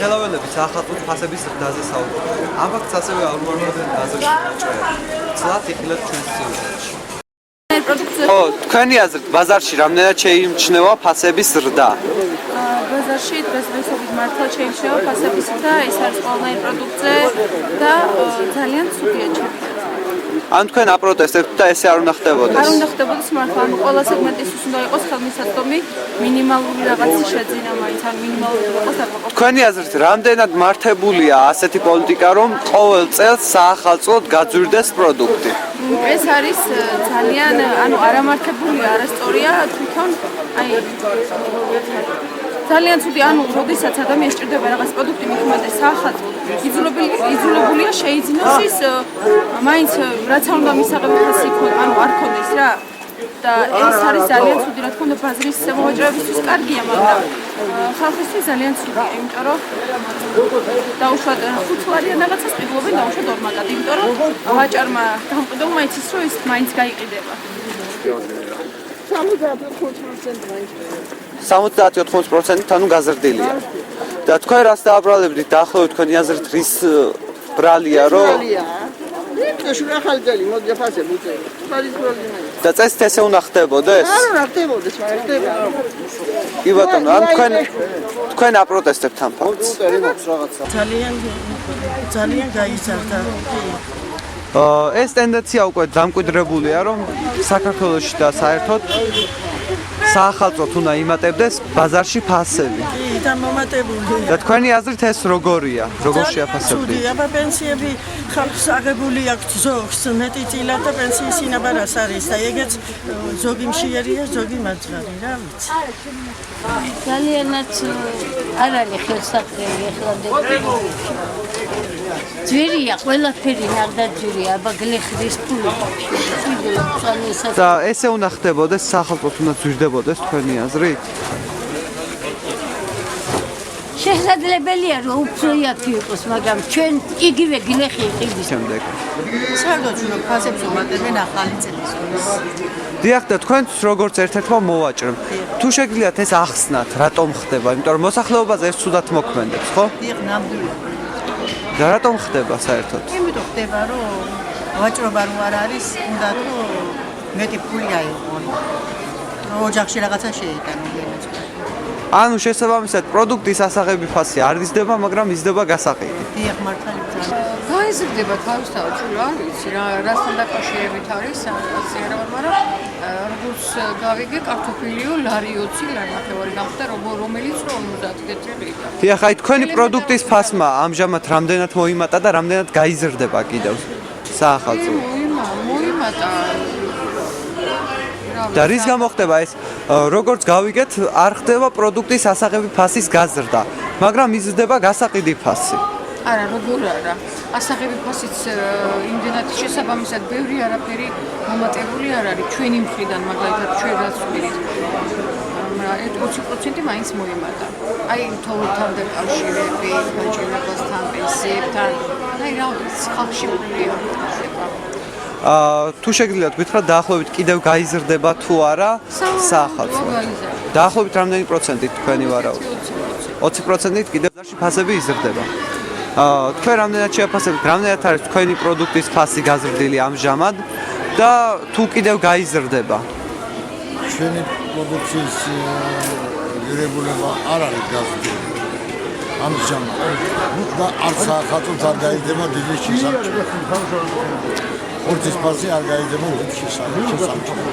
ხელოვნების ახალწლ ფასების ზრდაზე საუბრობთ. ამ ფაქტს ასევე ალგორითმები გაზრდილი აჭრევენ. ცლად იხილეთ ჩვენს სიუჟეტში. თქვენი აზრით ბაზარში რამდენად შეიმჩნევა ფასების ზრდა? ბაზარში დღესდღეობით მართლა შეიმჩნევა ფასების ზრდა, ეს არის ყველანაირ პროდუქტზე და ძალიან ცუდია ჩემთვის. ან თქვენ აპროტესტებთ და ესე არ უნდა ხდებოდეს? არ უნდა ხდებოდეს მართლა, ანუ ყველა სეგმენტისთვის უნდა იყოს ხელმისაწვდომი მინიმალური რაღაცის შეძენა მაინც, ან მინიმალური იყოს დაკმაყოფილება. თქვენი აზრით რამდენად მართებულია ასეთი პოლიტიკა, რომ ყოველ წელს საახალწლოდ გაძვირდეს პროდუქტი? ეს არის ძალიან, ანუ არამართებულია, არასწორია თვითონ, აი ძალიან ცუდი, ანუ როდესაც ადამიანს სჭირდება რაღაც პროდუქტი მithumetes საახალწლოდ, იძულებულია შეიძინოს ის მაინც რაც არ უნდა მისაღები ფასი ანუ არ ქონდეს რა. და ეს არის ძალიან ცუდი, რა თქმა უნდა ბაზრის მოვაჭრეებისთვის კარგია, მაგრამ ხალხისთვის ძალიან ცუდია, იმიტომ რომ დაუშვათ 5 ლარიან რაღაცას ყიდულობენ დაუშვათ 2 მაგად, იმიტომ რომ ვაჭარმა დამყიდულმა იცის რომ ის მაინც გაიყიდება. 70-80% ანუ გაზრდილია. და თქვენ რას დააბრალებდით დაახლოებით თქვენი აზრით რის ბრალია რომ შუა ხალხელი მოდი ფასები უწევი. ხალის პრობლემაა. და წესით ესე უნდა ხდებოდეს? არ უნდა ხდებოდეს, მაგრამ ხდება. კი ბატონო, ან თქვენ აპროტესტებთ ამ ფაქტს? ძალიან გაიზარდა. ეს ტენდენცია უკვე დამკვიდრებულია, რომ საქართველოში და საერთოდ საახალწლოდ უნდა იმატებდეს ბაზარში ფასები. კი, დამომატებული. და თქვენი აზრით ეს როგორია? როგორ შეაფასებთ? აბა პენსიები ხალხს აღებული აქვს ზოგს მეტიწილად და პენსიის ინაბარას არის და ეგეც ზოგი მშიერია, ზოგი მაძღარი, რა ვიცი. ძალიანაც არ არის ხელსაყრელი ახლა ძვირია, ყველაფერი ნახდაძვირია, აბა გლეხრის ფული. და ესე უნდა ხდებოდეს, საახალწლოდ უნდა ძვირდებოდეს თქვენი აზრით? შესაძლებელია რომ უფრო იაფი იყოს, მაგრამ ჩვენ იგივე გლეხი იყიდის. შემდეგ. საერთოდ რომ ფასებს უმატებენ ახალი წელს. დიახ და თქვენც როგორც ერთ-ერთმა მოვაჭრემ. თუ შეგიძლიათ ეს ახსნათ, რატომ ხდება? იმიტომ რომ მოსახლეობაზე ეს ცუდად მოქმედებს, ხო? დიახ, ნამდვილად. და რატომ ხდება საერთოდ? იმიტომ ხდება რომ ვაჭრობა რო არ არის, უნდა თუ მეტი ფული აიღონ. ოჯახში რაღაცა შეიტანო გენაც. ანუ შესაბამისად პროდუქტის ასაღები ფასი არ იზრდება, მაგრამ იზრდება გასაყიდი. დიახ, მართალი ბრძანა. გაიზრდება თავისთავად, სულ არ ვიცი რა, რასთან დაკავშირებით არის სანაციერება, მაგრამ როგორც გავიგე, კარტოფილიო ლარი 20 ლარი ნახევარი გამხდა, რომელიც 50 წელია. დიახ, აი თქვენი პროდუქტის ფასმა ამჟამად რამდენად მოიმატა და რამდენად გაიზრდება კიდევ საახალწლოდ? მოიმატა. და რის გამო ხდება ეს? როგორც გავიგეთ, არ ხდება პროდუქტის ასაღები ფასის გაზრდა, მაგრამ იზრდება გასაყიდი ფასი. არა, როგორ არა. ასაღები ფასიც იმდენად შესაბამისად ბევრი არაფერი მომატებული არ არის ჩვენი მხრიდან, მაგალითად ჩვენ რაც ვიყიდით. 20% მაინც მოიმატა. აი თოვთან დაკავშირები, გაჭირებასთან, პენსიებთან, აი რა ხალხში პრობლემა ხდება. თუ შეგიძლიათ გითხრათ დაახლოებით კიდევ გაიზრდება თუ არა საახალწლოდ? დაახლოებით რამდენი პროცენტით თქვენი ვარაუდით? 20%-ით კიდევ ბაზარში ფასები იზრდება. თქვენ რამდენად შეაფასებთ, რამდენად არის თქვენი პროდუქტის ფასი გაზრდილი ამჟამად და თუ კიდევ გაიზრდება? ჩვენი პროდუქციის ღირებულება არ არის გაზრდილი. ამჟამად და არ საახალწლოდ არ გაიზრდება დიდი შესამჩნევი. ხორცის ფასი არ გაიზრდება დიდი შესამჩნევი.